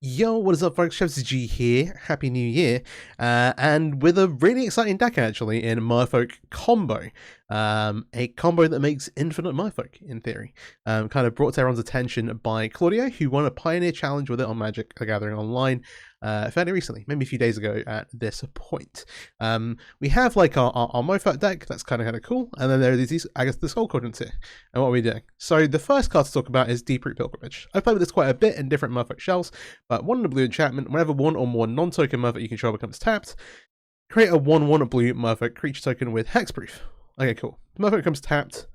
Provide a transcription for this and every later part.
Yo, what is up, folks? MTG here. Happy New Year. And with a really exciting deck, actually, in Merfolk Combo. A combo that makes infinite Merfolk, in theory. Kind of brought to everyone's attention by Claudio, who won a Pioneer Challenge with it on Magic the Gathering Online fairly recently, maybe a few days ago at this point. We have like our Merfolk deck, that's kind of cool, and then there are these, I guess, the Soul Quadrants here. And what are we doing? So the first card to talk about is Deep Root Pilgrimage. I've played with this quite a bit in different Merfolk shells, but 1 in a blue enchantment, whenever one or more non-token Merfolk you control becomes tapped, create a 1/1 blue Merfolk creature token with hexproof. Okay, cool. The Merfolk becomes tapped,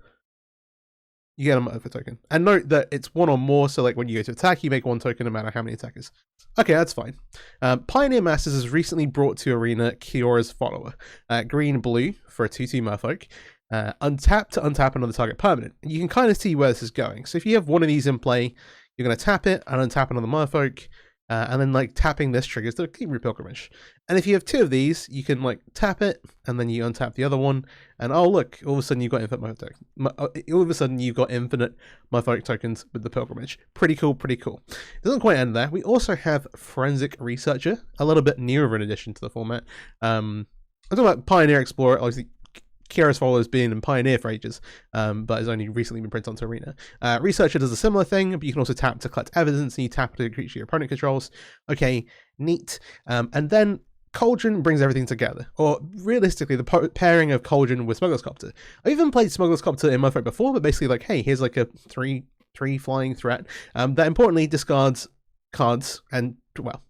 you get a Merfolk token. And note that it's 1 or more, so like when you go to attack, you make 1 token no matter how many attackers. Okay, that's fine. Pioneer Masters has recently brought to Arena Kiora's Follower. Green-blue for a 2/2 Merfolk. Untap to untap another target permanent. And you can kind of see where this is going. So if you have one of these in play, you're going to tap it and untap another Merfolk. And then like tapping this triggers the Deep Root Pilgrimage. And if you have 2 of these, you can like tap it and then you untap the other one, and oh look, all of a sudden you've got infinite Merfolk tokens with the Pilgrimage. Pretty cool, pretty cool. It doesn't quite end there. We also have Forensic Researcher, a little bit newer of an addition to the format. I'm talking about Pioneer Explorer, obviously. Kiora's Follower has been in Pioneer for ages, but has only recently been printed onto Arena. Researcher does a similar thing, but you can also tap to collect evidence, and you tap to creature your opponent controls. Okay, neat. And then Cauldron brings everything together, or realistically, the pairing of Cauldron with Smuggler's Copter. I've even played Smuggler's Copter in Merfolk before, but basically like, hey, here's like a 3/3 flying threat that importantly discards cards and, well,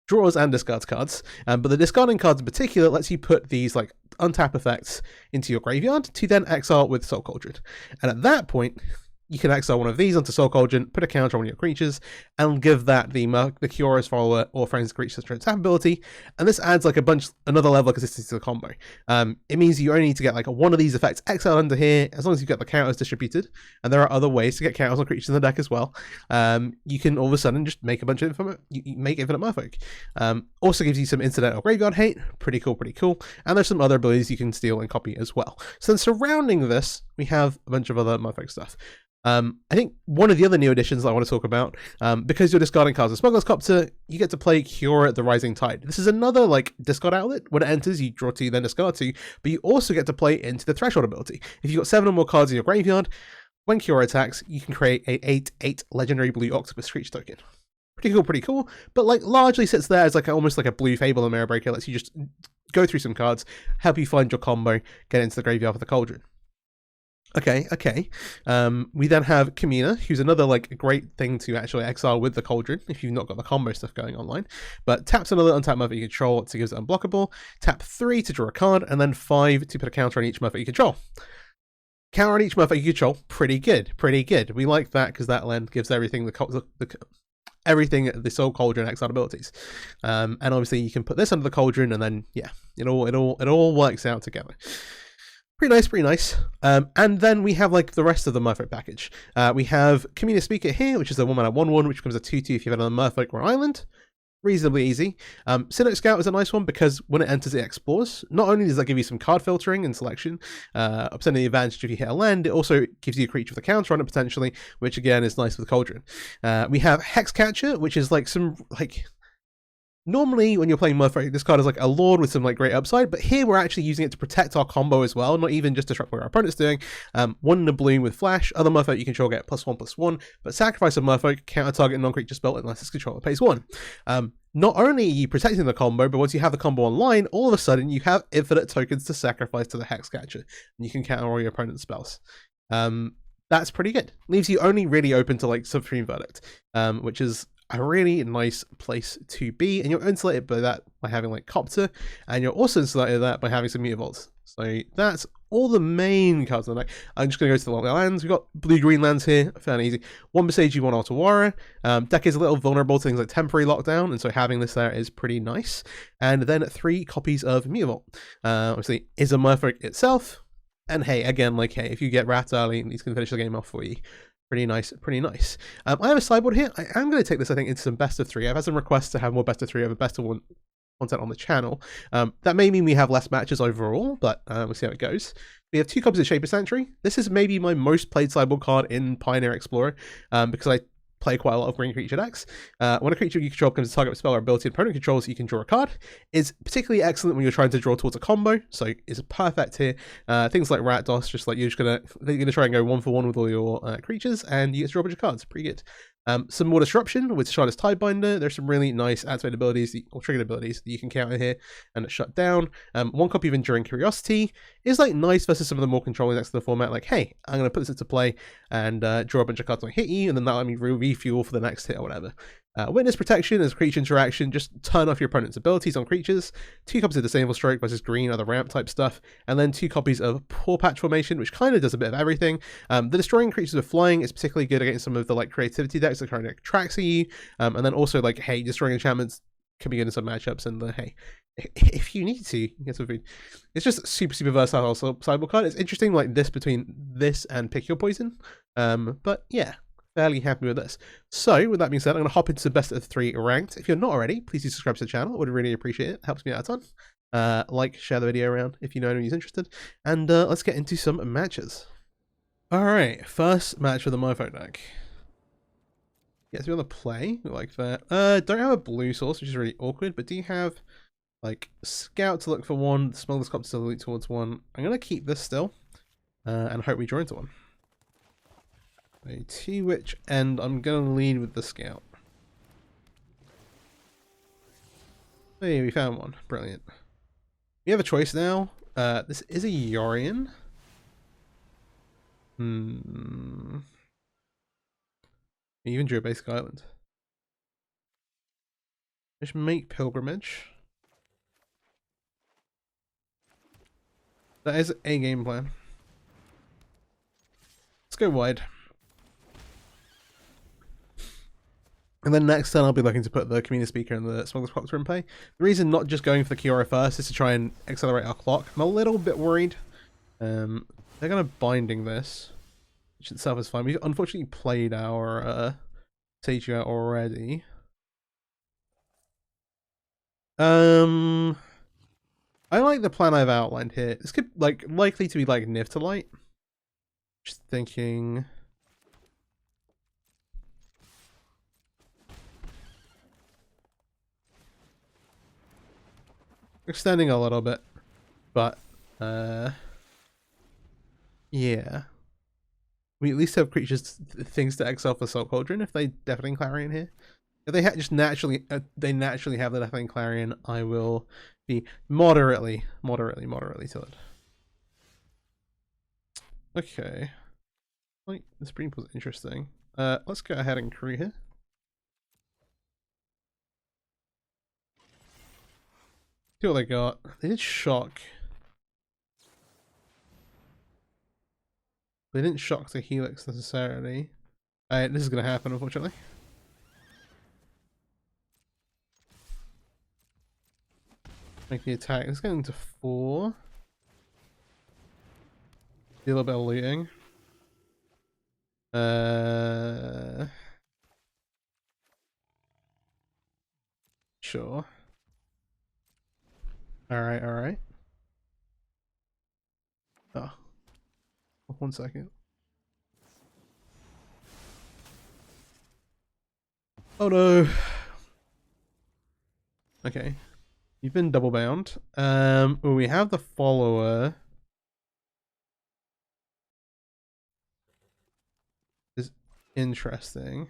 draws and discards cards, but the discarding cards in particular lets you put these like untap effects into your graveyard to then exile with Soul Cauldron. And at that point, you can exile one of these onto Soul Cauldron, put a counter on one of your creatures, and give that the Kiora's Follower or Forensic Researcher tap ability. And this adds like another level of consistency to the combo. It means you only need to get like one of these effects exiled under here, as long as you get the counters distributed. And there are other ways to get counters on creatures in the deck as well. You can all of a sudden just make a bunch of infinite Merfolk. Also gives you some incidental graveyard hate. Pretty cool, pretty cool. And there's some other abilities you can steal and copy as well. So then surrounding this, we have a bunch of other Merfolk stuff. I think one of the other new additions I want to talk about, because you're discarding cards of Smuggler's Copter, you get to play Kiora the Rising Tide. This is another like discard outlet. When it enters, you draw 2, then discard 2, but you also get to play into the Threshold ability. If you've got 7 or more cards in your graveyard, when Kiora attacks, you can create a 8/8 legendary blue Octopus creature token. Pretty cool, but like largely sits there as like almost like a blue Fable and Mirror Breaker. Lets you just go through some cards, help you find your combo, get into the graveyard with the Cauldron. Okay. We then have Kamina, who's another like great thing to actually exile with the Cauldron if you've not got the combo stuff going online. But taps another untapped Merfolk you control to give it unblockable. Tap 3 to draw a card, and then 5 to put a counter on each Merfolk you control. Counter on each Merfolk you control, pretty good. We like that because that land gives everything the Soul Cauldron exile abilities. And obviously you can put this under the Cauldron, and then yeah, it all works out together. Pretty nice. And then we have like the rest of the Merfolk package. We have Kamina Speaker here, which is a 1-mana 1/1, which becomes a 2/2 if you have another Merfolk or island. Reasonably easy. Cynic Scout is a nice one because when it enters, it explores. Not only does that give you some card filtering and selection, presenting the advantage if you hit a land, it also gives you a creature with a counter on it potentially, which again is nice with Cauldron. We have Hexcatcher, which is like some like. Normally, when you're playing Merfolk, this card is like a Lord with some like great upside, but here we're actually using it to protect our combo as well, not even just disrupt what our opponent's doing. 1 in a blue with Flash, other Merfolk you control get +1/+1, but sacrifice a Merfolk, counter target non-creature spell unless its controller pays 1. Not only are you protecting the combo, but once you have the combo online, all of a sudden you have infinite tokens to sacrifice to the Hexcatcher, and you can counter all your opponent's spells. That's pretty good. Leaves you only really open to like Supreme Verdict, which is a really nice place to be, and you're insulated by that by having like Copter, and you're also insulated by that by having some Mutavaults. So that's all the main cards in the deck. I'm just going to go to the lands. We've got blue-green lands here, fairly easy. 1 Besage, 1 Otawara. Deck is a little vulnerable to things like temporary lockdown, and so having this there is pretty nice. And then 3 copies of Mutavault. Obviously, is a Merfolk itself, and hey, again, like hey, if you get wrapped early, these can finish the game off for you. Pretty nice. I have a sideboard here. I am going to take this, I think, into some best of 3. I've had some requests to have more best of 3 over best of 1 content on the channel. That may mean we have less matches overall, but we'll see how it goes. We have 2 copies of Shaper Sanctuary. This is maybe my most played sideboard card in Pioneer Explorer, because I play quite a lot of green creature decks. When a creature you control becomes a target with spell or ability opponent controls, you can draw a card. Is particularly excellent when you're trying to draw towards a combo, so it's perfect here. Things like Rat Dos, just like you're gonna try and go 1-for-1 with all your creatures, and you get to draw a bunch of cards. Pretty good. Some more disruption with Shard's Tidebinder. There's some really nice activated abilities or triggered abilities that you can counter here and shut down. One copy of Enduring Curiosity is like nice versus some of the more controlling decks of the format. Like, hey, I'm gonna put this into play and draw a bunch of cards when I hit you, and then that'll let me refuel for the next hit or whatever. Witness Protection is creature interaction. Just turn off your opponent's abilities on creatures. 2 copies of Disable Stroke versus green, other ramp type stuff, and then 2 copies of Paw Patch Formation, which kind of does a bit of everything. The destroying creatures with flying is particularly good against some of the like creativity decks that kind of tracks you, and then also like, hey, destroying enchantments can be good in some matchups, and hey, if you need to, you get some food. It's just super versatile also sideboard card. It's interesting like this between this and Pick Your Poison, but yeah, fairly happy with this. So with that being said, I'm going to hop into the best of 3 ranked. If you're not already, please do subscribe to the channel. I would really appreciate it. Helps me out a ton. Like, share the video around if you know anyone who's interested, and let's get into some matches. All right, first match for the Merfolk deck. Yeah, so we want to play like that. Don't have a blue source, which is really awkward, but do you have like Scout to look for 1, Smuggler's Copter to look towards 1? I'm gonna keep this still, and hope we draw into 1. A T-Witch, and I'm gonna lead with the Scout. Hey, we found 1. Brilliant. We have a choice now. This is a Yorion. I even drew a basic island. Just make Pilgrimage. That is a game plan. Let's go wide. And then next turn I'll be looking to put the Community Speaker and the Smuggler's Copter in play. The reason not just going for the Kiora first is to try and accelerate our clock. I'm a little bit worried. They're going to Binding this, which itself is fine. We've unfortunately played our Sage out already. I like the plan I've outlined here. This could likely to be like Niftalite. Just thinking. Extending a little bit, but yeah. We at least have creatures, things to exile for Salt Cauldron if they Deafening Clarion here. If they just naturally, naturally have the Deafening Clarion, I will be moderately tilted. Okay. Like, this Breeding Pool is interesting. Let's go ahead and crew here. See what they got. They did Shock. They didn't Shock to Helix necessarily. This is going to happen, unfortunately. Make the attack. Let's get into 4. Do a little bit of looting. Sure. Alright. Oh. 1 second. Oh no. Okay. You've been double bound. We have the follower. Is interesting.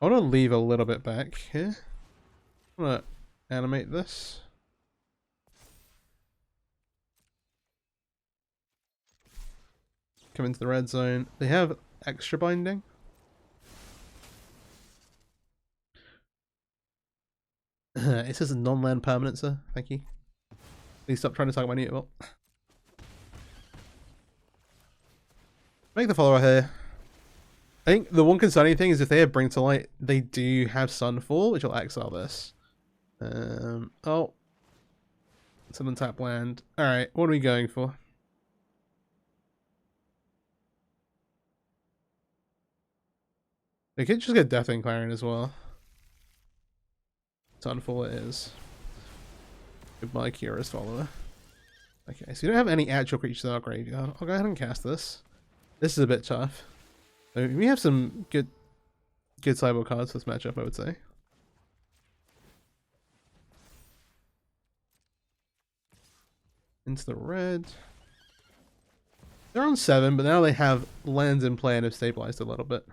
I want to leave a little bit back here. I'm gonna animate this. Come into the red zone. They have extra binding. It says a non-land permanent, sir. Thank you. Please stop trying to talk about it. Well, make the follower here. I think the one concerning thing is if they have Bring to Light, they do have Sunfall, which will exile this. Oh. It's an untapped land. Alright, what are we going for? They could just get Deafening Clarion as well. Sunfall it is. Goodbye, Kira's follower. Okay, so you don't have any actual creatures in our graveyard. I'll go ahead and cast this. This is a bit tough. So we have some good sideboard cards for this matchup, I would say. Into the red. They're on 7, but now they have lands in play and have stabilized a little bit.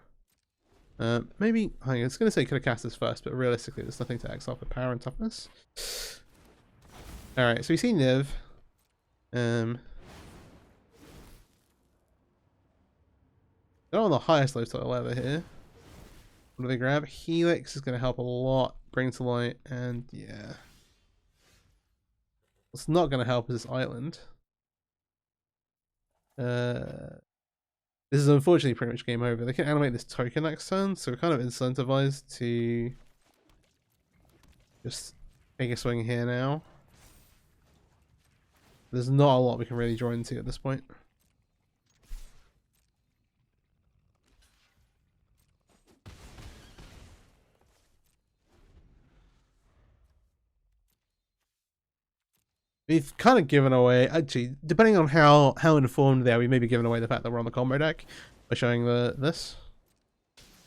Maybe, I was going to say could have cast this first, but realistically there's nothing to exile for power and toughness. Alright, so we see Niv. They're on the highest lifestyle level here. What do they grab? Helix is going to help a lot. Bring to light, and yeah. What's not going to help is this island. This is unfortunately pretty much game over. They can animate this token next turn, so we're kind of incentivized to just take a swing here now. There's not a lot we can really draw into at this point. We've kind of given away, actually, depending on how informed they are, we may be giving away the fact that we're on the combo deck by showing this.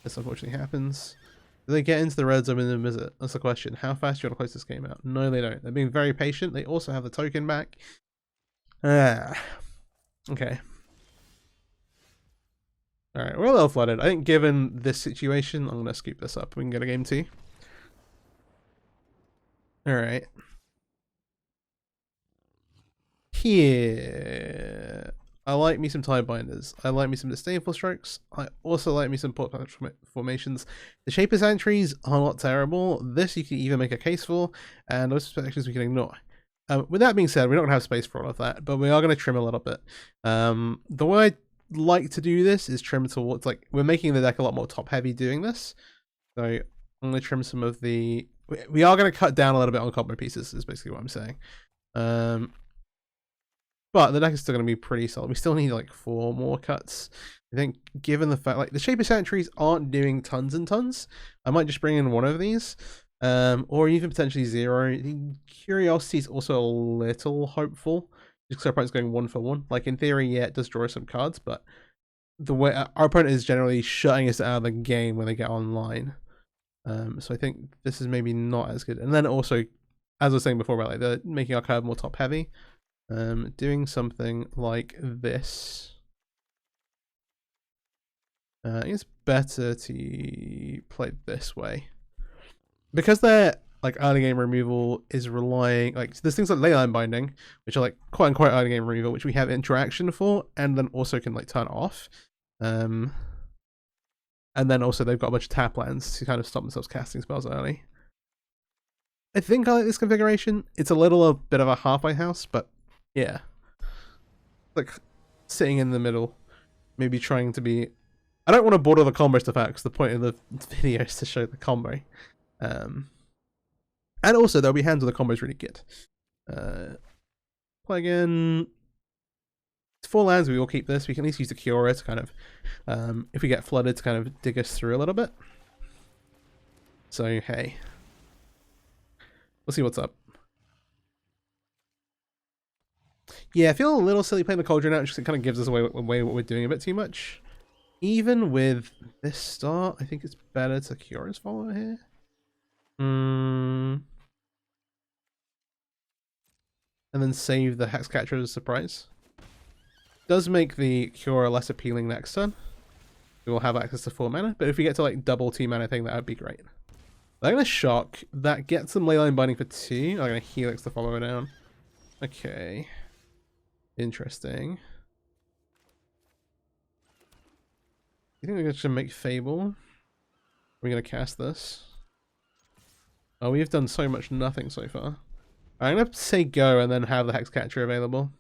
This unfortunately happens. Do they get into the red zone in the visit? That's the question. How fast do you want to close this game out? No, they don't. They're being very patient. They also have the token back. Okay. Alright, we're a little flooded. I think given this situation, I'm going to scoop this up. We can get a game 2. Alright. Here. I like me some tie binders. I like me some disdainful strokes. I also like me some port formations. The Shaper Sanctuaries are not terrible. This you can even make a case for, and those protections we can ignore. With that being said, we're not going to have space for all of that, but we are going to trim a little bit. The way I like to do this is trim towards, like, we're making the deck a lot more top heavy doing this. So I'm going to trim some of the... We are going to cut down a little bit on combo pieces, is basically what I'm saying. But the deck is still going to be pretty solid. We still need like 4 more cuts. I think given the fact, like, the Shaper Sanctuaries aren't doing tons and tons, I might just bring in one of these. Or even potentially 0. The Curiosity is also a little hopeful, just because our opponent's going 1 for 1. Like, in theory, yeah, it does draw some cards, but the way our opponent is generally shutting us out of the game when they get online. So I think this is maybe not as good. And then also, as I was saying before, about like the making our curve more top heavy. Doing something like this. I think it's better to play this way. Because their like early game removal is relying, like, there's things like Leyline Binding, which are like quote unquote early game removal, which we have interaction for, and then also can like turn off. And then also they've got a bunch of tap lands to kind of stop themselves casting spells early. I think I like this configuration. It's a bit of a halfway house, but yeah. Like sitting in the middle, maybe trying to be... I don't want to border the combo stuff out because the point of the video is to show the combo. And also there'll be hands where the combo is really good. Play again. It's 4 lands, we will keep this. We can at least use the Cura to kind of, if we get flooded, to kind of dig us through a little bit. So hey, we'll see what's up. Yeah, I feel a little silly playing the Cauldron out, just it kind of gives us away what we're doing a bit too much. Even with this start, I think it's better to Cura's follower here. And then save the Hexcatcher as a surprise. Does make the Cura less appealing next turn. We will have access to 4 mana, but if we get to like double 2 mana thing, that would be great. They're going to shock. That gets them Leyline Binding for 2. I'm going to Helix the follower down. Okay. Interesting. You think we're going to make Fable? We're going to cast this. Oh, we've done so much nothing so far. I'm going to say go and then have the Hexcatcher available.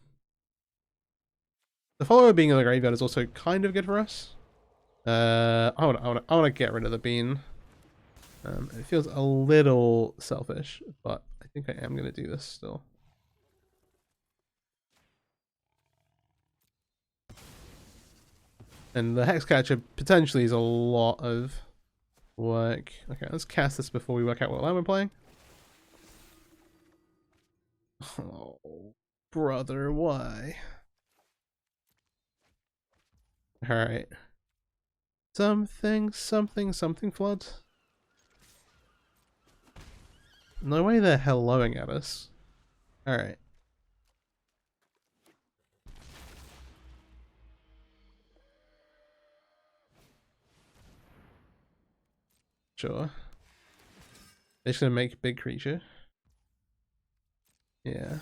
The follower being in the graveyard is also kind of good for us. I want to get rid of the bean. It feels a little selfish, but I think I am going to do this still. And the Hexcatcher potentially is a lot of work. Okay, let's cast this before we work out what line we're playing. Oh, brother, why? Alright. Something flood. No way they're helloing at us. Alright. Sure. They're just gonna make big creature. Yeah.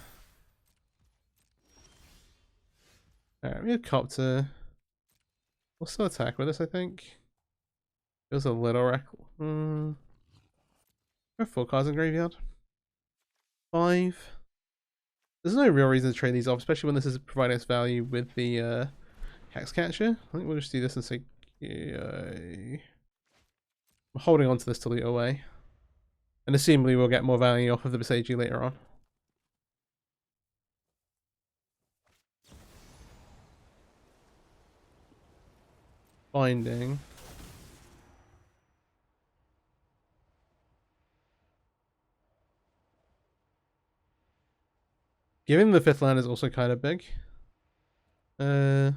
Alright, we have Copter. We'll still attack with this, I think. It was a little wreck. We have 4 cards in graveyard. 5. There's no real reason to trade these off, especially when this is providing us value with the Hex Catcher. I think we'll just do this and say, I'm holding on to this till the away. And assumably we'll get more value off of the Besagi later on. Binding. Giving the 5th land is also kind of big. They've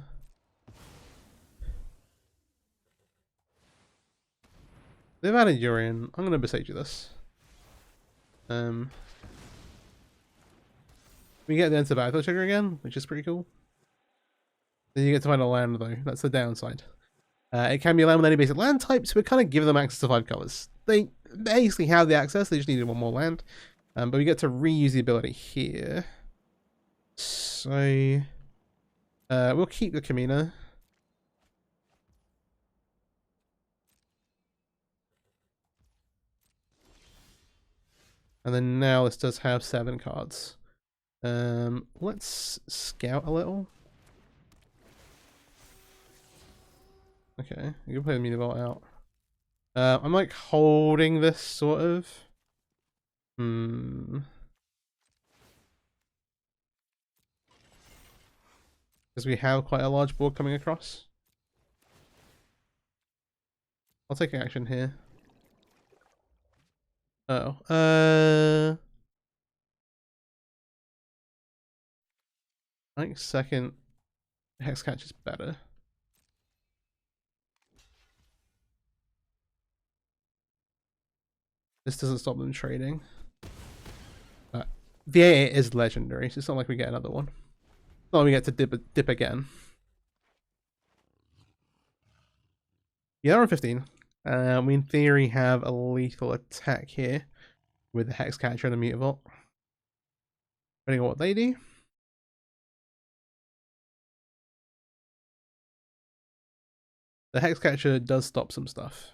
added Urian. I'm gonna Besagi this. We get the Enter Battle trigger again, which is pretty cool. Then you get to find a land though. That's the downside. It can be a land with any basic land type, so we kind of give them access to 5 colors. They basically have the access, they just needed one more land. But we get to reuse the ability here. So we'll keep the Kamina. And then now this does have 7 cards. Let's scout a little. Okay, you can play the Mutavault out. I'm like holding this sort of. Because we have quite a large board coming across. I'll take action here. Oh. I think second Hex Catch is better. This doesn't stop them trading. The 8 is legendary, so it's not like we get another one. It's not like we get to dip again. Yeah, on 15. We in theory have a lethal attack here with the Hex Catcher and the Mutavault. Depending on what they do. The Hex Catcher does stop some stuff.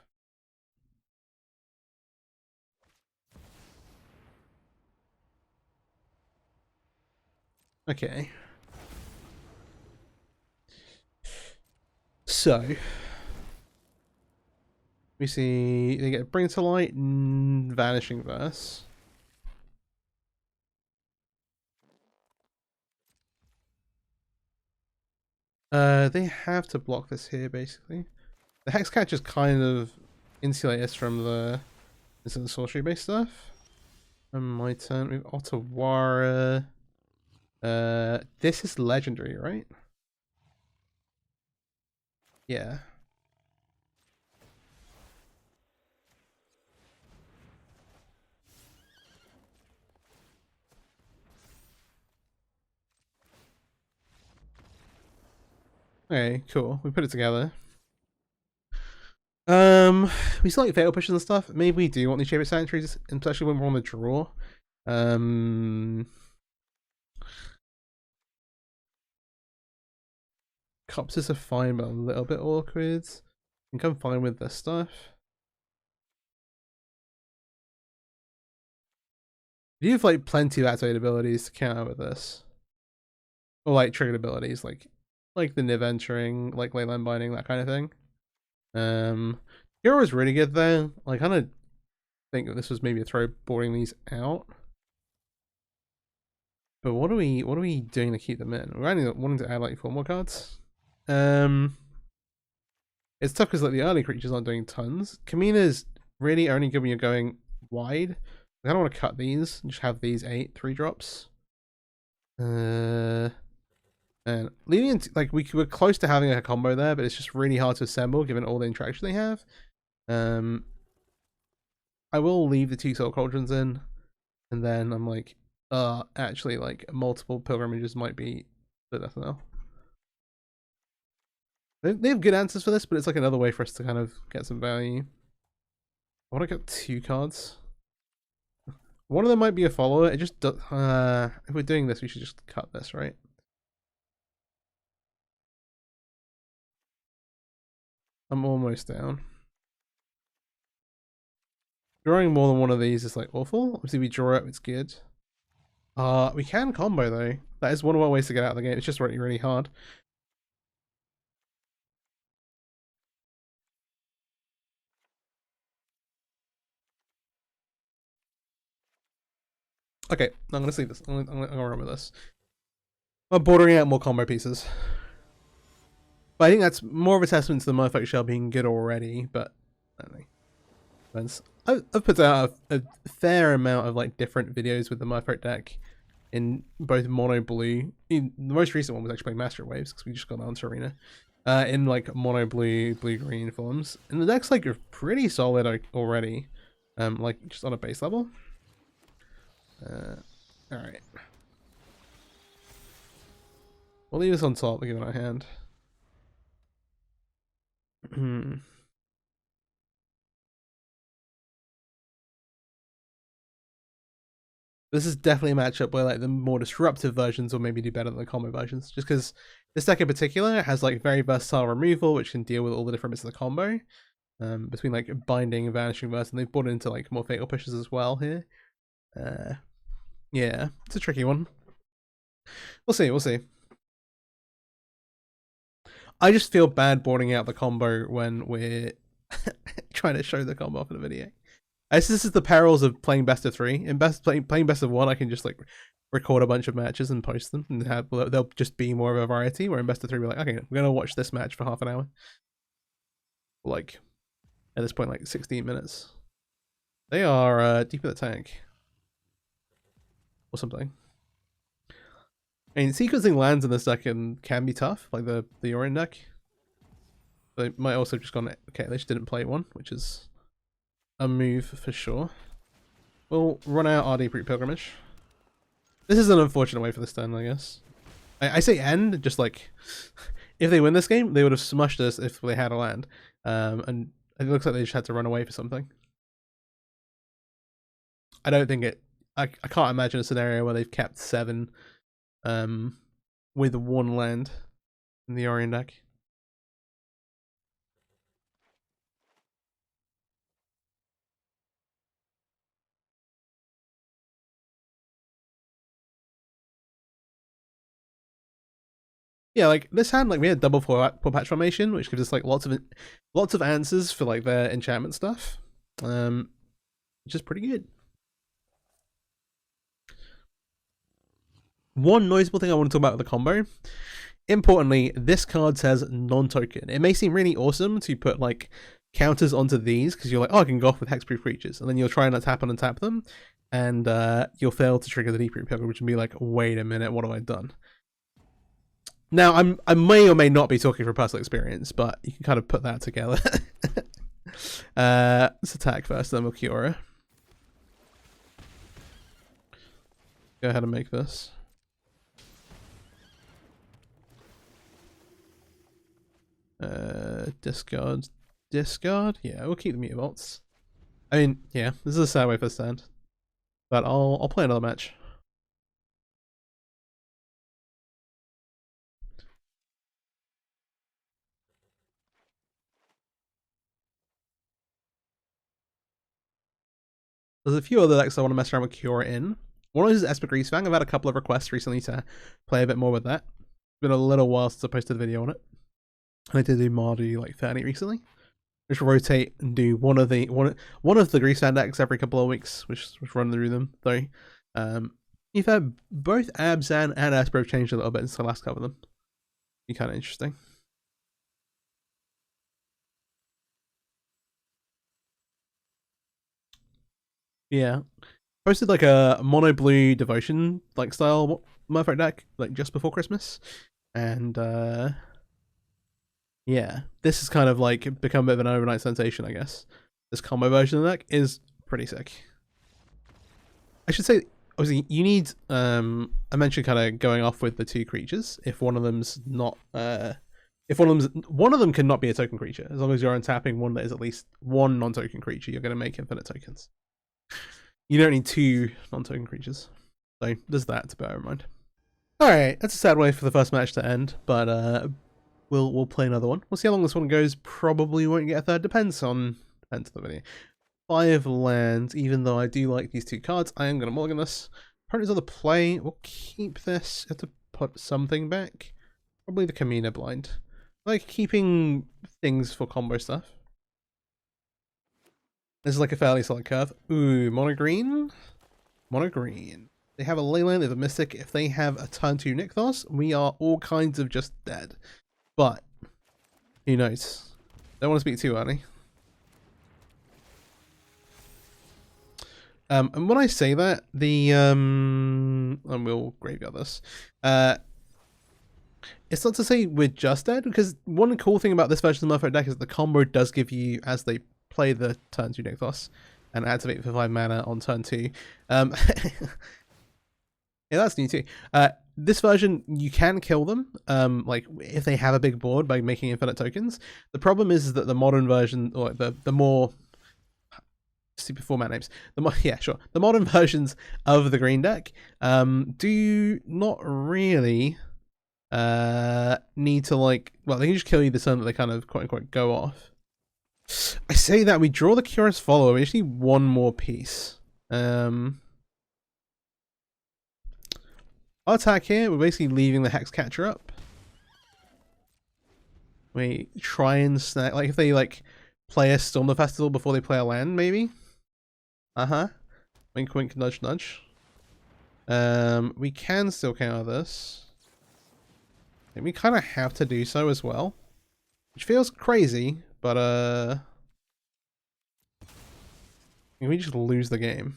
Okay. So we see they get Bring to Light and Vanishing Verse. They have to block this here basically. The Hex Catchers kind of insulate us from the sorcery based stuff. On my turn, we have Otawara. This is legendary, right? Yeah. Okay, cool. We put it together. We still like Fatal Pushes and stuff. Maybe we do want these Shaper Sanctuaries, especially when we're on the draw. Copses are fine, but a little bit awkward. I think I'm fine with this stuff. You have like plenty of activated abilities to counter with this. Or like triggered abilities, like the Niv entering, like Leyline Binding, that kind of thing. Hero is really good though. I kind of think that this was maybe a throw boarding these out. But what are we doing to keep them in? We're only wanting to add like 4 more cards. It's tough because like the early creatures aren't doing tons. Kamina's really only good when you're going wide. I don't want to cut these. Just have these 8 3-drops. And leaving it, like, we were close to having a combo there, but it's just really hard to assemble given all the interaction they have. I will leave the 2 Soul Cauldrons in, and then I'm like, actually, like, multiple pilgrimages might be the death knell. They have good answers for this, but it's like another way for us to kind of get some value. I want to get 2 cards. One of them might be a follower. It just if we're doing this, we should just cut this, right? I'm almost down. Drawing more than one of these is like awful. Obviously, we draw it, it's good. We can combo though. That is one of our ways to get out of the game. It's just really, really hard. Okay, I'm gonna see this. I'm gonna run with this. I'm bordering out more combo pieces. But I think that's more of a testament to the Merfolk shell being good already, but I don't know. I've put out a fair amount of like different videos with the Merfolk deck in both mono blue. The most recent one was actually playing Master Waves because we just got on to Arena. In like mono blue, blue green forms. And the deck's like pretty solid already. Like just on a base level. Alright. We'll leave this on top, given our hand. This is definitely a matchup where like the more disruptive versions will maybe do better than the combo versions, just because this deck in particular has like very versatile removal, which can deal with all the different bits of the combo, between like binding and vanishing verse, and they've brought into like more fatal pushes as well here. Yeah, it's a tricky one. We'll see, we'll see. I just feel bad boarding out the combo when we're trying to show the combo off in a video. This is the perils of playing best of 3. In playing best of 1, I can just like record a bunch of matches and post them, and they'll just be more of a variety. Where in best of 3, we're like, okay, we're gonna watch this match for half an hour. Like at this point, like 16 minutes. They are deep in the tank or something. I mean, sequencing lands in this deck can be tough, like the Orion deck. They might also just gone, okay, they just didn't play one, which is a move for sure. We'll run out our Deep Root Pilgrimage. This is an unfortunate way for this turn, I guess. I say end, just like, if they win this game, they would have smushed us if they had a land. And it looks like they just had to run away for something. I don't think I can't imagine a scenario where they've kept 7 with 1 land in the Orion deck. Yeah, like this hand, like we had double four patch formation, which gives us like lots of answers for like their enchantment stuff, which is pretty good. One noticeable thing I want to talk about with the combo. Importantly, this card says non-token. It may seem really awesome to put like counters onto these because you're like, oh, I can go off with hexproof creatures, and then you'll try and tap and untap them, and you'll fail to trigger the Deep Root Pilgrimage and be like, wait a minute, what have I done? Now, I may or may not be talking from personal experience, but you can kind of put that together. Let's attack first, then we'll Kiora. Go ahead and make this. Discard. Discard? Yeah, we'll keep the Mutavaults. I mean, yeah, this is a sad way for the stand. But I'll play another match. There's a few other decks I want to mess around with Kiora in. One is Esper Greasefang. I've had a couple of requests recently to play a bit more with that. It's been a little while since I posted a video on it. I did do Mardu like 30 recently. Just rotate and do one of the Greasefang decks every couple of weeks, which run through them though. You've had both Abzan and Esper have changed a little bit since I last covered them. Be kind of interesting. Yeah. Posted like a mono blue devotion like style Merfolk deck like just before Christmas. And yeah, this has kind of like become a bit of an overnight sensation, I guess. This combo version of the deck is pretty sick. I should say, obviously, you need, I mentioned kind of going off with the 2 creatures. If one of them's not, if one of them cannot be a token creature. As long as you're untapping one that is at least 1 non-token creature, you're going to make infinite tokens. You don't need 2 non-token creatures. So there's that to bear in mind. Alright, that's a sad way for the first match to end, but we'll play another one. We'll see how long this one goes. Probably won't get a third. Depends on the video. 5 lands, even though I do like these 2 cards, I am going to mulligan this. Opponent's other play, we'll keep this. Have to put something back. Probably the Kamina blind. I like keeping things for combo stuff. This is like a fairly solid curve. Ooh, mono green? Mono green. They have a Leyline, they have a Mystic. If they have a turn 2 Nykthos, we are all kinds of just dead. But, who knows? Don't want to speak too early. And when I say that, the and we'll graveyard this. It's not to say we're just dead, because one cool thing about this version of the Merfolk deck is the combo does give you, as they play the turn 2 Nykthos and activate for 5 mana on turn 2. Yeah, that's new too. This version, you can kill them, like if they have a big board by making infinite tokens. The problem is that the modern version, or the more stupid format names, the modern versions of the green deck do not really need to, like, well, they can just kill you the turn that they kind of quote unquote go off. I say that we draw the Curious Follower. We just need one more piece. Our attack here, we're basically leaving the Hex Catcher up. We try and snag, like if they like play a Storm the Festival before they play a land, maybe. Wink wink nudge nudge. We can still counter this. I think we kind of have to do so as well. Which feels crazy, but we just lose the game.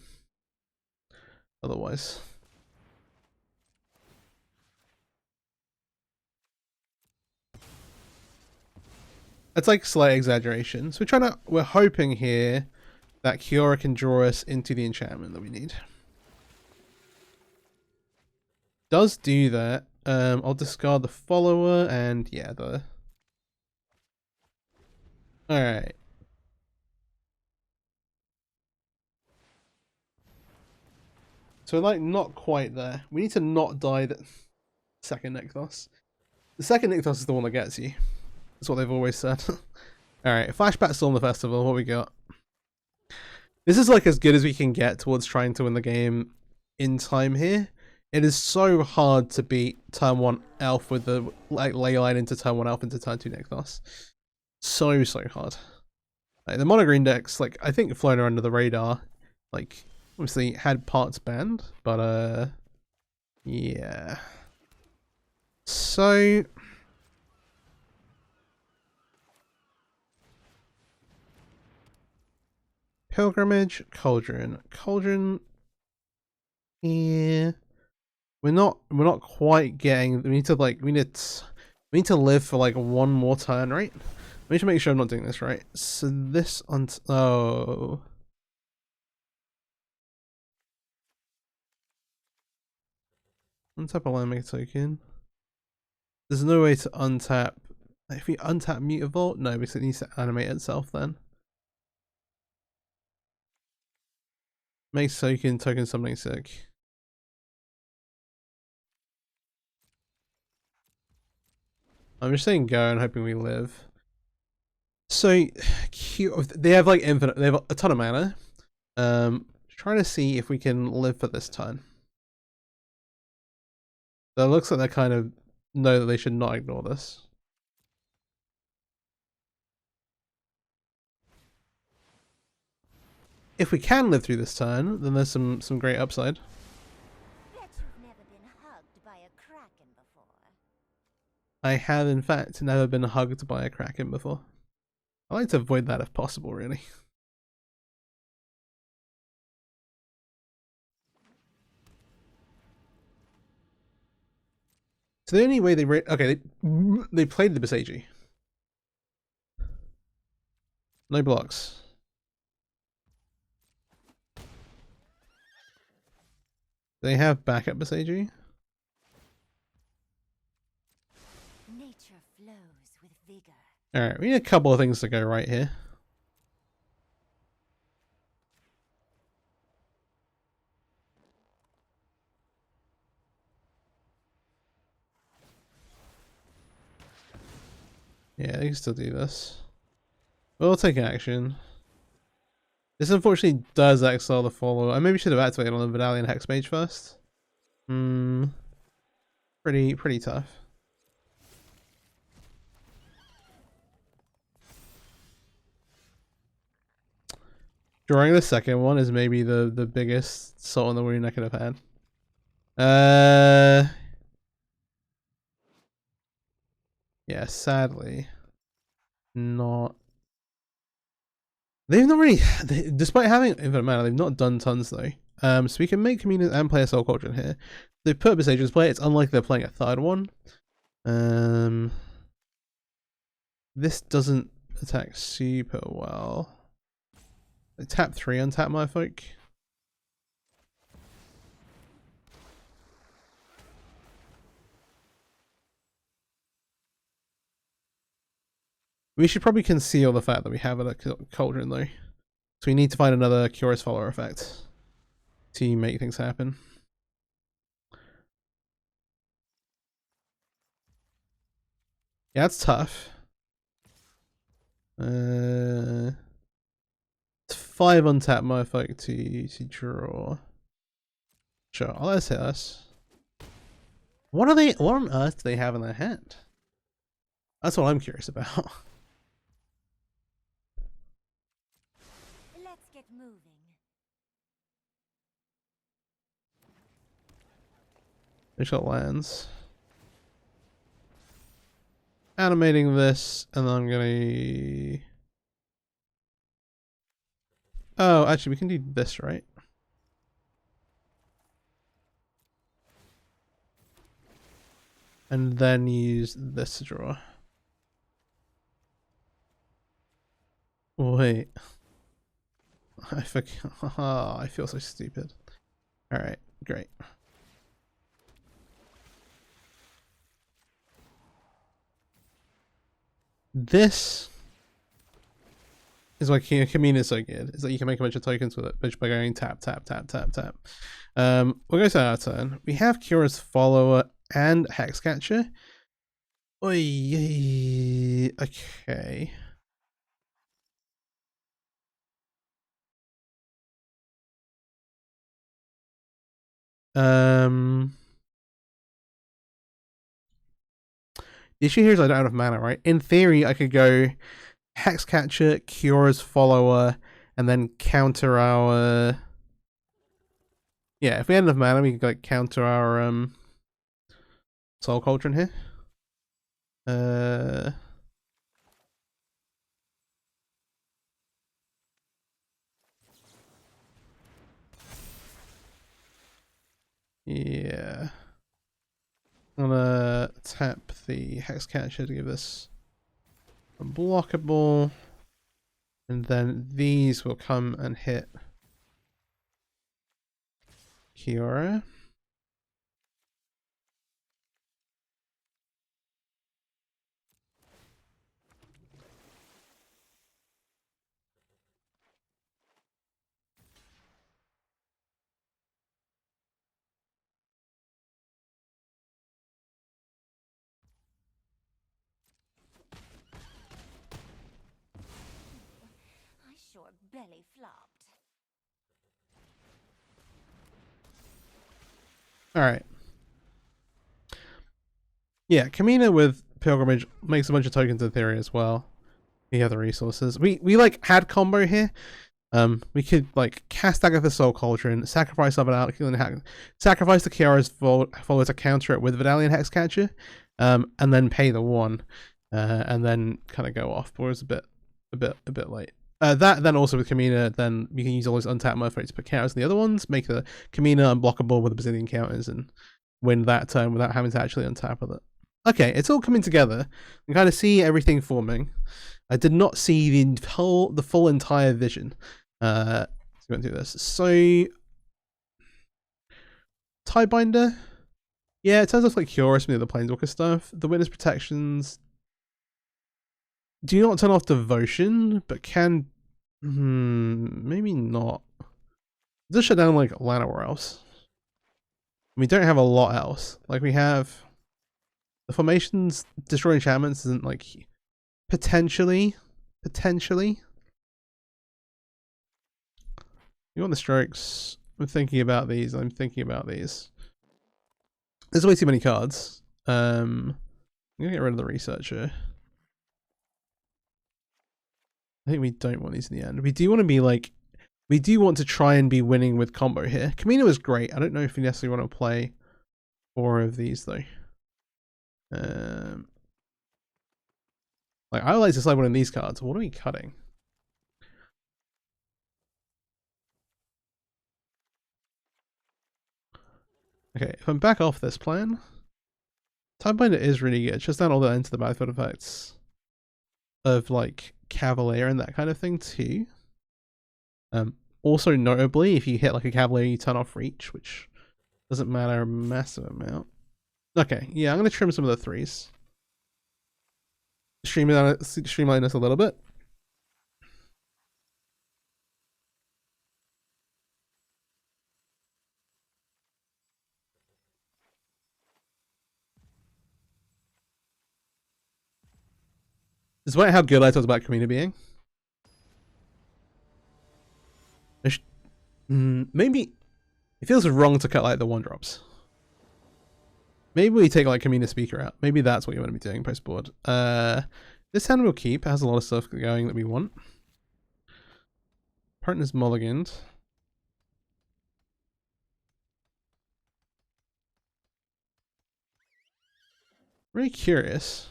Otherwise. It's like slight exaggeration. So we're hoping here that Kiora can draw us into the enchantment that we need. Does do that. I'll discard the follower and yeah, alright. So like not quite there. We need to not die the second Nykthos. The second Nykthos is the one that gets you. That's what they've always said. Alright, Flashback Storm the Festival, what we got? This is like as good as we can get towards trying to win the game in time here. It is so hard to beat turn 1 elf with the like Leyline into turn 1 elf into turn 2 Nykthos. So hard. Like, the mono green decks, like I think flown under the radar, like obviously had parts banned, but yeah. So Pilgrimage, Cauldron. Yeah. We're not quite getting, we need to live for like one more turn, right? I need to make sure I'm not doing this right. So this on untap a land, make a token. There's no way to untap. If we untap Mutavault, no, because it needs to animate itself then. Make token something sick. I'm just saying go and hoping we live. So they have like infinite, they have a ton of mana. Trying to see if we can live for this turn. So it looks like they kind of know that they should not ignore this. If we can live through this turn, then there's some great upside. I have in fact never been hugged by a Kraken before. I like to avoid that if possible, really. So the only way they they played the Beseiji. No blocks. They have backup Beseiji. Nature flows with vigor. Alright, we need a couple of things to go right here. Yeah, they can still do this. We'll take action. This unfortunately does exile the follower. I maybe should have activated on the Vidalian Hex Mage first. Pretty tough. Drawing the second one is maybe the biggest salt in the wound I could have had. Yeah, sadly, not. They've not really, despite having infinite mana, they've not done tons though. So we can make Communities and play a Soul Cauldron here. The purpose agents play. It's unlikely they're playing a third one. This doesn't attack super well. They tap 3 untap Merfolk. We should probably conceal the fact that we have a Cauldron though. So we need to find another Curious Follower effect to make things happen. Yeah, it's tough. It's 5 untap Merfolk to draw. Sure, let's hit us. What on earth do they have in their hand? That's what I'm curious about. Let's get moving. They got lands. Animating this, and then I'm gonna. Oh, actually, we can do this, right? And then use this to draw. Wait. I forget. Oh, I feel so stupid. Alright, great. This is why Kamina is so good. Is that you can make a bunch of tokens with it, but by going tap, tap, tap, tap, tap. We'll go to our turn. We have Curious Follower and Hexcatcher. Oy, okay. The issue here is I don't have mana, right? In theory, I could go Hexcatcher, Curious Follower, and then counter our. Yeah, if we had enough mana, we could like counter our Soul Cauldron here. Yeah. I'm gonna tap the Hexcatcher to give this unblockable. And then these will come and hit Kiora. I sure belly flopped. Alright. Yeah, Kamina with Pilgrimage makes a bunch of tokens in theory as well. We have the resources. We like had combo here. We could like cast Agatha Soul Cauldron, sacrifice of an out, sacrifice the Kiara's follower to counter it with Vidalian Hexcatcher, and then pay the 1, and then kind of go off. But it was a bit late. That then also with Kamina, then we can use all those untapped Merfolk to put counters on the other ones, make the Kamina unblockable with the Brazilian counters, and win that turn without having to actually untap with it. Okay, it's all coming together. You kind of see everything forming. I did not see the full entire vision. Let's go and do this. So, Tiebinder. Yeah, it turns out like Curious and the other Planeswalker stuff. The witness protections do not turn off devotion, but can maybe not. It does shut down like Llanowar else. We don't have a lot else. Like we have the formations destroy enchantments isn't like potentially. You want the strokes? I'm thinking about these. There's way too many cards. I'm gonna get rid of the researcher. I think we don't want these in the end. We do want to be like, we do want to try and be winning with combo here. Camino is great. I don't know if you necessarily want to play 4 of these though. Like I would like to slide one of these cards. What are we cutting? Okay, if I'm back off this plan, Tidebinder is really good. Just down all the into the battlefield effects of like Cavalier and that kind of thing too. Also notably, if you hit like a Cavalier, you turn off reach, which doesn't matter a massive amount. Okay, yeah, I'm gonna trim some of the 3s. Streamline this a little bit. Despite how good I talked about Camino being, maybe it feels wrong to cut like the 1-drops. Maybe we take like Camino Speaker out. Maybe that's what you want to be doing post board. This hand we'll keep. It has a lot of stuff going that we want. Partner's mulliganed. Really curious.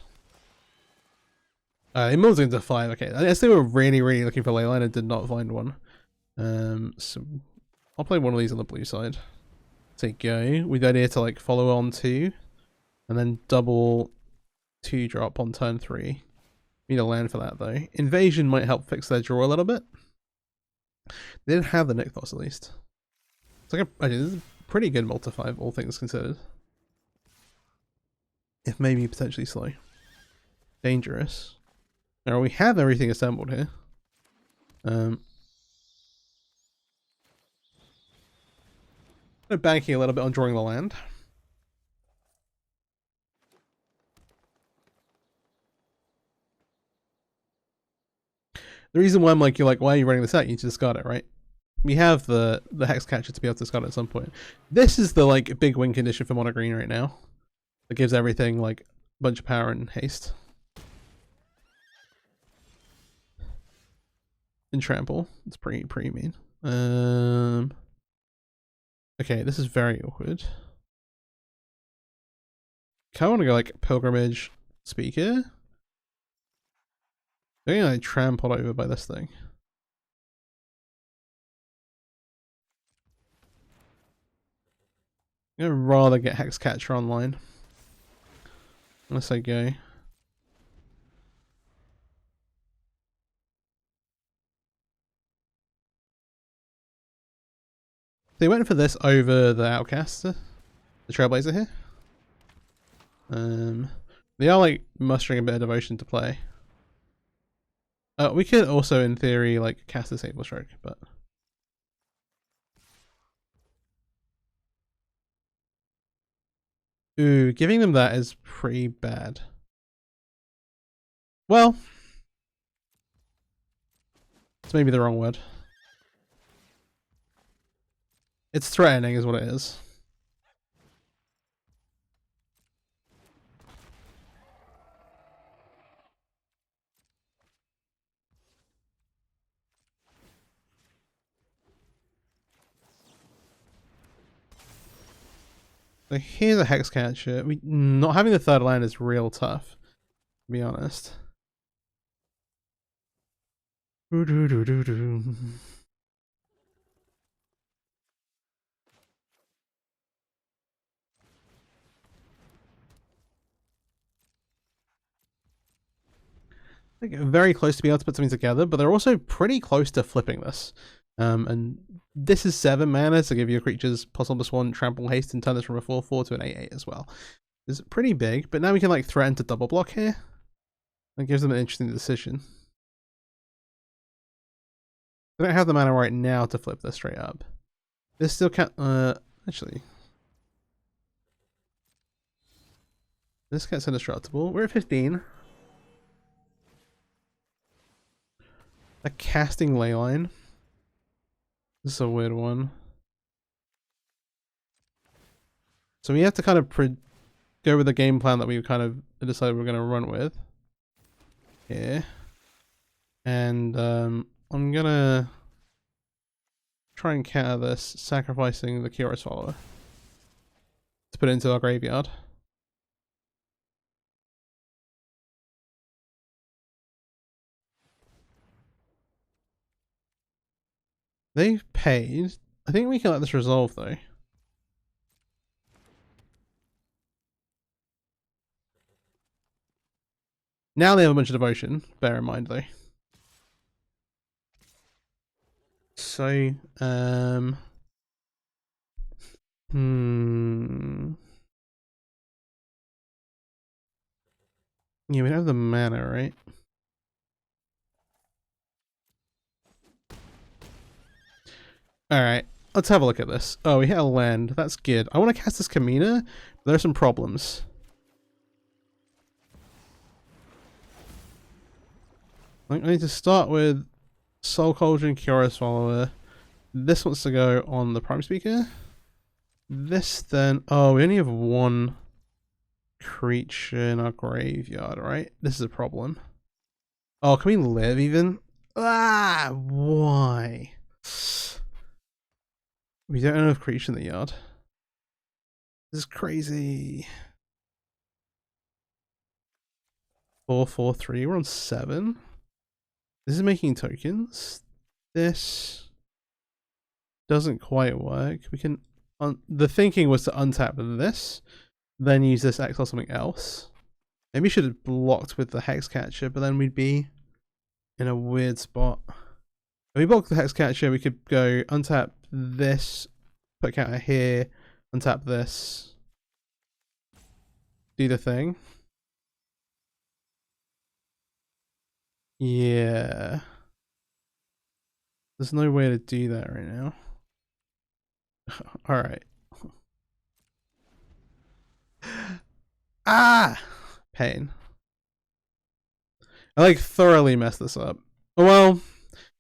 It mulliganed to 5. Okay, I guess they were really looking for Leyline and did not find one. So I'll play one of these on the blue side. Say go with the idea to like follow on 2 and then double 2-drop on turn 3. Need a land for that though. Invasion might help fix their draw a little bit. They didn't have the Nykthos at least. It's like this is a pretty good multi-5, all things considered. If maybe potentially slow. Dangerous. Now we have everything assembled here. Banking a little bit on drawing the land. The reason why I'm like, you're like, why are you running this out? You need to discard it, right? We have the Hex Catcher to be able to discard it at some point. This is the like big win condition for mono green right now. It gives everything like a bunch of power and haste. And trample. It's pretty mean. Okay, this is very awkward. I want to go like Pilgrimage Speaker. I'm getting like trampled over by this thing. I'm gonna rather get Hexcatcher online. Unless I go. They went for this over the Outcaster, the Trailblazer here. They are like mustering a bit of devotion to play. We could also, in theory, like cast a Sable Stroke, but ooh, giving them that is pretty bad. Well, it's maybe the wrong word. It's threatening, is what it is. So here's a Hex Catcher. Not having the 3rd land is real tough, to be honest. like very close to being able to put something together, but they're also pretty close to flipping this. And this is 7 mana to give your creatures possible +1 trample haste and turn this from a 4/4 to an 8/8 as well. It's pretty big, but now we can like threaten to double block here. That gives them an interesting decision. I don't have the mana right now to flip this straight up. This still can't, actually. This gets indestructible. We're at 15. A casting leyline. This is a weird one. So we have to kind of go with the game plan that we kind of decided we're going to run with here. And I'm going to try and counter this, sacrificing the Curious Follower to put it into our graveyard. They've paid. I think we can let this resolve though. Now they have a bunch of devotion, bear in mind though. So, yeah, we don't have the mana, right? Alright, let's have a look at this. Oh, we hit a land. That's good. I want to cast this Kamina, but there are some problems. I need to start with Soul Cauldron, Curious Follower. This wants to go on the Prime Speaker. This then... Oh, we only have 1 creature in our graveyard, right? This is a problem. Oh, can we live even? Ah, why? We don't have enough creature in the yard. This is crazy. 4, 4, 3. We're on 7. This is making tokens. This doesn't quite work. We can... the thinking was to untap this, then use this exile something else. Maybe we should have blocked with the Hex Catcher, but then we'd be in a weird spot. If we block the Hex Catcher, we could go untap this, put counter here, untap this, do the thing. Yeah. There's no way to do that right now. Alright. Ah! Pain. I like thoroughly messed this up. Well,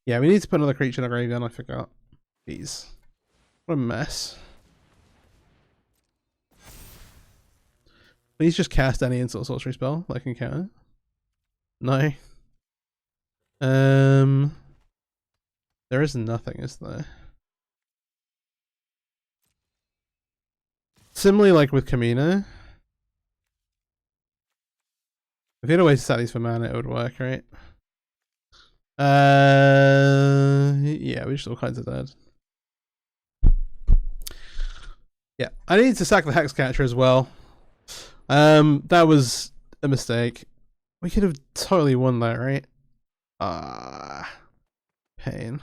yeah, we need to put another creature in our graveyard. I forgot. Jeez. What a mess. Please just cast any insult sorcery spell that I can counter. No. There is nothing, is there? Similarly, like with Kamina, if you had a way to set these for mana, it would work, right? Yeah, we're just all kinds of dead. Yeah, I need to sack the Hex Catcher as well. That was a mistake. We could have totally won that, right? Pain.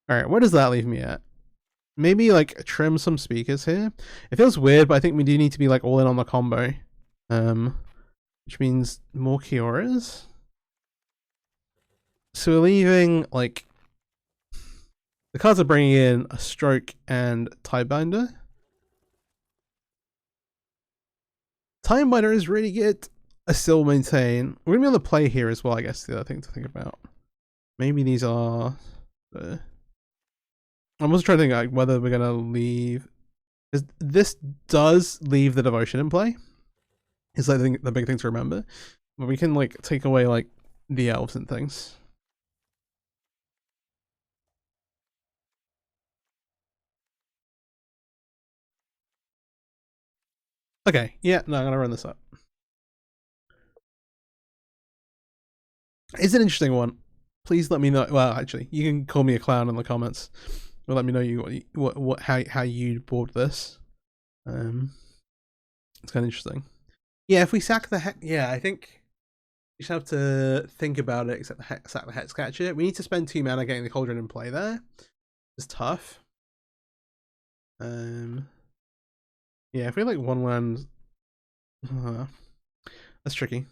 Alright, where does that leave me at? Maybe like trim some speakers here. It feels weird, but I think we do need to be like all in on the combo. Which means more Kioras. So we're leaving like the cards are bringing in a Stroke and Tidebinder. Tidebinder is really good. I still maintain we're gonna be on the play here as well. I guess the other thing to think about. Maybe these are. I'm also trying to think like whether we're gonna leave. This does leave the devotion in play. Is I think the big thing to remember. But we can like take away like the elves and things. Okay, yeah, no, I'm gonna run this up. It's an interesting one. Please let me know. Well, actually, you can call me a clown in the comments. Or let me know how you board this. It's kind of interesting. Yeah, if we sack the heck, yeah, I think You just have to think about it, except the Hex Catcher. We need to spend 2 mana getting the Cauldron in play there. It's tough. Yeah, if we like 1 land, that's tricky.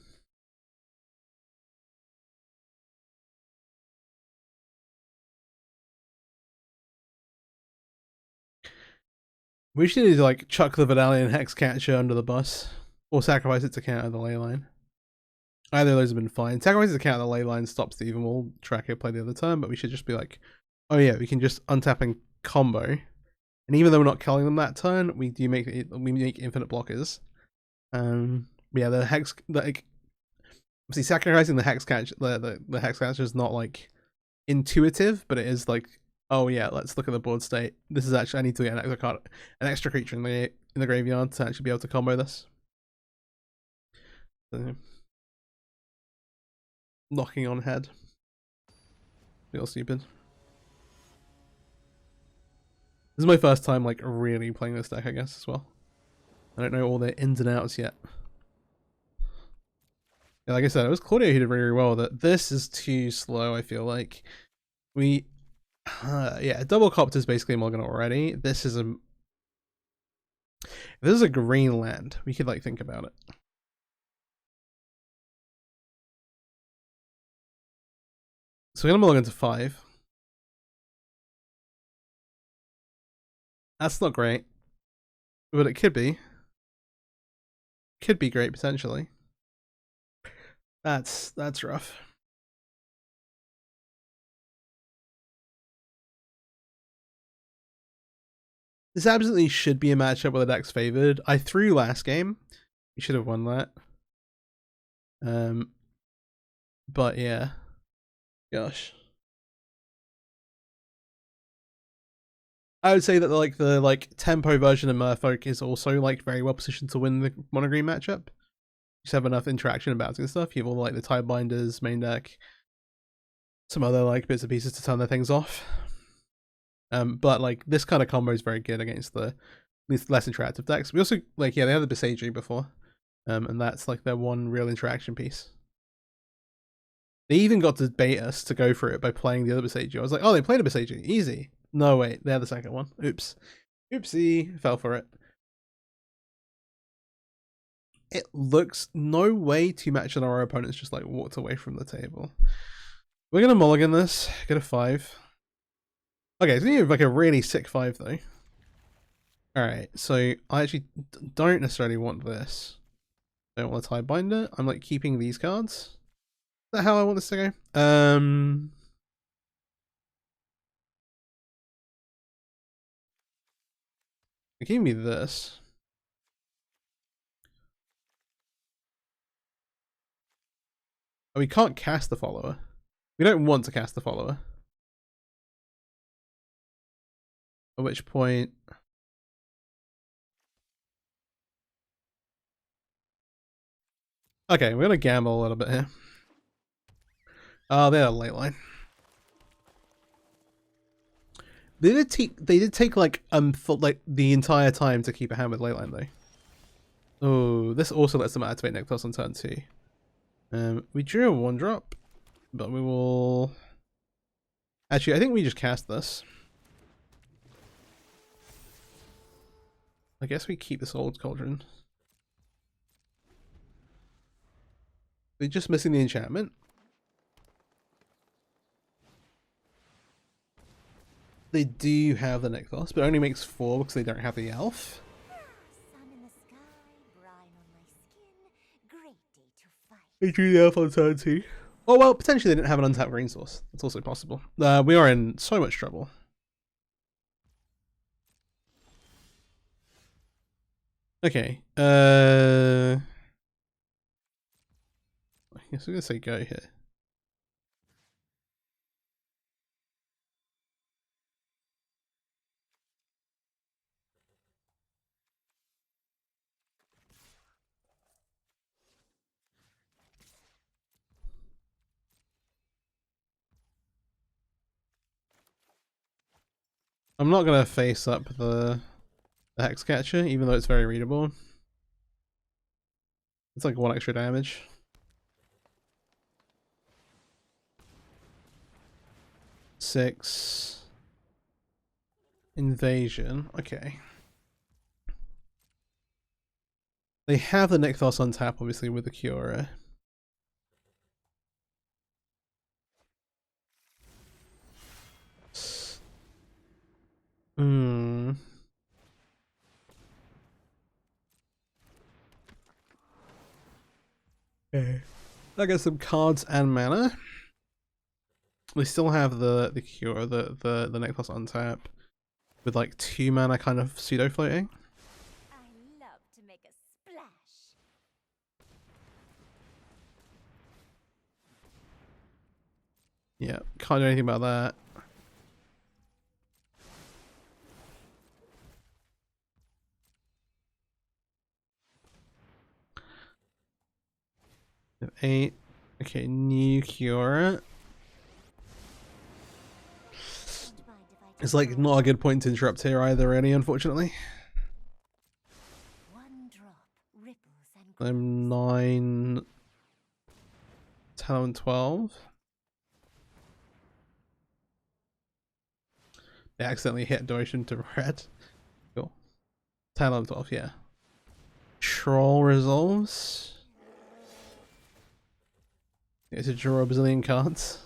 We should either like chuck the Vidalian Hex Catcher under the bus, or sacrifice it to counter the Leyline. Either of those have been fine. Sacrifice it to counter the Leyline stops the even more tracker play the other turn, but we should just be like, oh yeah, we can just untap and combo. And even though we're not killing them that turn, we make infinite blockers. Yeah, the Hex, like, see, sacrificing the Hex Catcher, the Hex Catcher is not like intuitive, but it is like, oh yeah, let's look at the board state. This is actually, I need to get an extra creature in the graveyard to actually be able to combo this. So, knocking on head. Feel stupid. This is my first time like really playing this deck, I guess, as well. I don't know all the ins and outs yet. Yeah, like I said, it was Claudio who did very, very well. That this is too slow, I feel like. We yeah, double copter is basically mulligan already. This is a green land, we could like think about it. So we're gonna mulligan to 5. That's not great, but it could be. Could be great potentially. That's rough. This absolutely should be a matchup where the deck's favored. I threw last game. We should have won that. But yeah. Gosh. I would say that the tempo version of Merfolk is also like very well positioned to win the mono green matchup. You just have enough interaction about and stuff. You have all like the Tidebinders, main deck, some other like bits and pieces to turn their things off. But like this kind of combo is very good against the less interactive decks. We also like, yeah, they had the Besagi before, and that's like their one real interaction piece. They even got to bait us to go for it by playing the other Besagi. I was like, oh, they played a Besagi, easy. No, wait, they had the second one. Oops, oopsie, fell for it. It looks no way too much, and our opponents just like walked away from the table. We're gonna mulligan this, get a 5. Okay, so you have like a really sick 5 though. Alright, so I actually don't necessarily want this. I don't want to Tidebinder. I'm like keeping these cards. Is that how I want this to go? Give me this. Oh, we can't cast the follower. We don't want to cast the follower. At which point... Okay, we're gonna gamble a little bit here. Oh, they had a late line. They did take like for like the entire time to keep a hand with late line though. Oh, this also lets them activate Nectos on turn 2. We drew a 1-drop, but we will... Actually, I think we just cast this. I guess we keep this old Cauldron. We're just missing the enchantment. They do have the Nectos, but it only makes 4 because they don't have the elf. Sun in the sky, brine on my skin. Great day to fight. They drew the elf on turn 2. Oh well, potentially they didn't have an untapped green source. That's also possible. We are in so much trouble. Okay. I guess we're gonna say go here. I'm not gonna face up the Hex Catcher, even though it's very readable. It's like 1 extra damage. 6 invasion. Okay. They have the Nykthos on tap, obviously, with the Cura. Hmm. Okay. I got some cards and mana. We still have the Cure, the Nykthos on tap, with like 2 mana kind of pseudo floating. I love to make a splash. Yeah, can't do anything about that. We have 8. Okay, new Cure. It's like not a good point to interrupt here either, really, unfortunately. One drop ripples and I'm 9, 10, and 12. They accidentally hit duration to red. Cool. 10, 11, 12, yeah. Troll resolves. Get to draw a bazillion cards.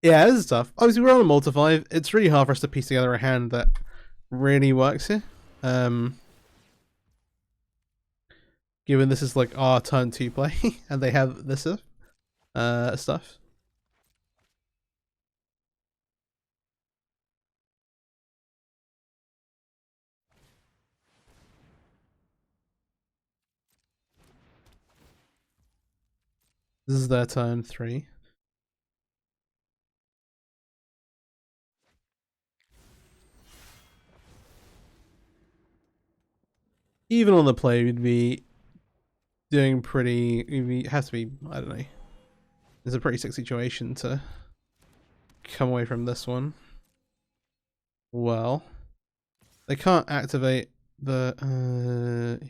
Yeah, this is tough. Obviously, we're on a multi-5. It's really hard for us to piece together a hand that really works here. Given this is like our turn 2 play, and they have this stuff. This is their turn 3. Even on the play, we'd be doing pretty. It has to be. I don't know. It's a pretty sick situation to come away from this one. Well, they can't activate the.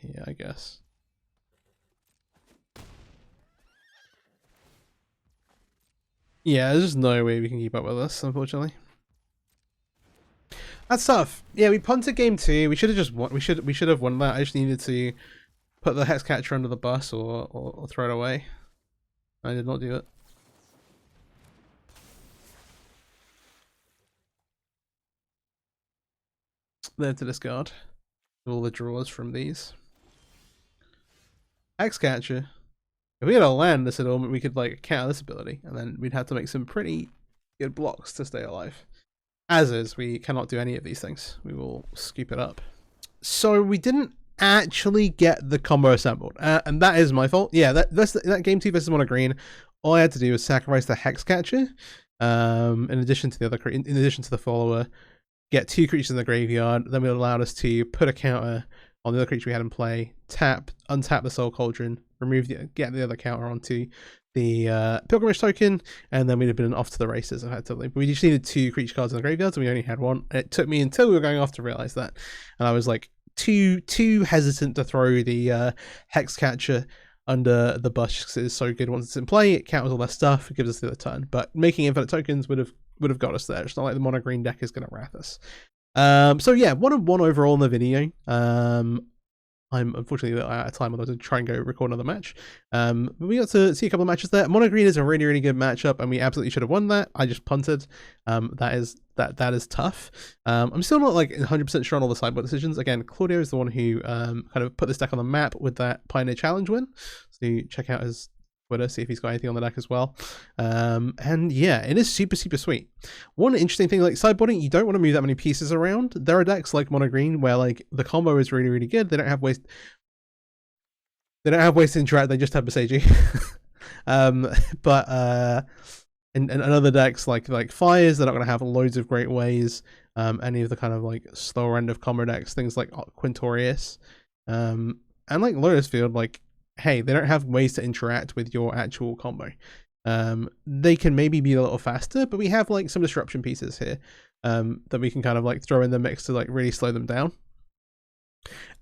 Yeah, I guess. Yeah, there's just no way we can keep up with this, unfortunately. That's tough. Yeah, we punted game 2. We should have just won. We should have won that. I just needed to put the Hexcatcher under the bus or throw it away. I did not do it. There to discard all the draws from these. Hexcatcher. If we had a land this settlement, we could like counter this ability, and then we'd have to make some pretty good blocks to stay alive. As is, we cannot do any of these things. We will scoop it up. So we didn't actually get the combo assembled, and that is my fault. Yeah, that game 2 versus mono green. All I had to do was sacrifice the Hexcatcher, in addition to the other, in addition to the follower, get 2 creatures in the graveyard. Then it allowed us to put a counter on the other creature we had in play, untap the Soul Cauldron, get the other counter onto the Pilgrimage token, and then we'd have been off to the races effectively. But we just needed 2 creature cards in the graveyard, so we only had 1. And it took me until we were going off to realize that, and I was like too hesitant to throw the Hexcatcher under the bus because it is so good once it's in play. It counters all their stuff, it gives us the other turn. But making infinite tokens would have got us there. It's not like the mono green deck is going to wrath us. So yeah, 1-1 overall in the video. I'm unfortunately out of time, although to try and go record another match. But we got to see a couple of matches there. Mono green is a really good matchup, and we absolutely should have won that. I just punted. That is tough. I'm still not like 100% sure on all the sideboard decisions. Again, Claudio is the one who kind of put this deck on the map with that Pioneer Challenge win. So check out his Twitter, see if he's got anything on the deck as well. And yeah, it is super sweet. One interesting thing, like sideboarding, you don't want to move that many pieces around. There are decks like mono green where like the combo is really good. They don't have waste to interact, they just have Besagi. But and other decks like Fires, they're not going to have loads of great ways. Any of the kind of like slower end of combo decks, things like Quintorius, and like Lotus Field, like, hey, they don't have ways to interact with your actual combo. They can maybe be a little faster, but we have like some disruption pieces here that we can kind of like throw in the mix to like really slow them down.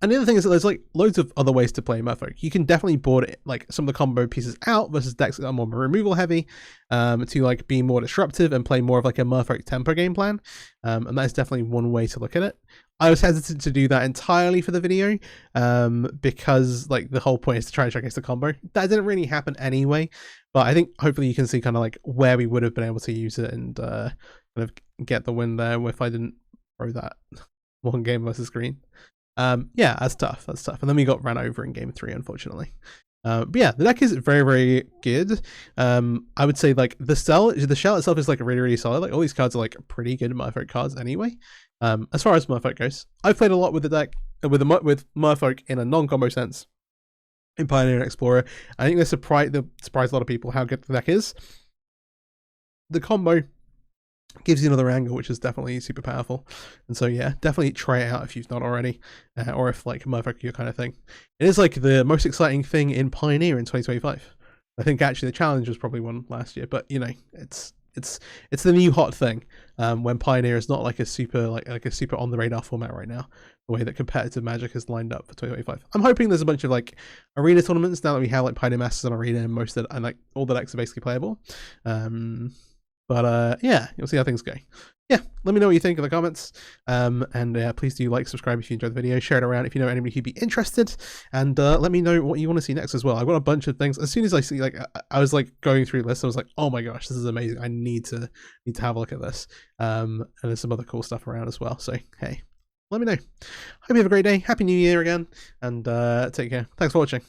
And the other thing is that there's like loads of other ways to play Merfolk. You can definitely board it, like some of the combo pieces out versus decks that are more removal heavy, to like be more disruptive and play more of like a Merfolk tempo game plan. And that is definitely one way to look at it. I was hesitant to do that entirely for the video, because like the whole point is to try and showcase the combo. That didn't really happen anyway, but I think hopefully you can see kind of like where we would have been able to use it and kind of get the win there if I didn't throw that one game versus green. Yeah, that's tough. That's tough. And then we got ran over in game 3, unfortunately. But yeah, the deck is very, very good. I would say like the shell itself is like really, really solid. Like all these cards are like pretty good Merfolk cards anyway. As far as Merfolk goes, I've played a lot with the deck with Merfolk in a non-combo sense in Pioneer and Explorer. I think they surprised a lot of people how good the deck is. The combo gives you another angle, which is definitely super powerful. And so yeah, definitely try it out if you've not already, or if like Merfolk your kind of thing. It is like the most exciting thing in Pioneer in 2025. I think actually the challenge was probably one last year, but you know, it's the new hot thing, when Pioneer is not like a super like a super on the radar format right now, the way that competitive Magic is lined up for 2025. I'm hoping there's a bunch of like arena tournaments now that we have like Pioneer Masters on Arena, and most of it, and like all the decks are basically playable. But yeah, you'll see how things go. Yeah, let me know what you think in the comments. And please do like, subscribe if you enjoyed the video, share it around if you know anybody who'd be interested, and let me know what you want to see next as well. I've got a bunch of things. As soon as I see, like, I was like going through lists, I was like, oh my gosh, this is amazing. I need to have a look at this. And there's some other cool stuff around as well. So hey, let me know. Hope you have a great day. Happy New Year again, and take care. Thanks for watching.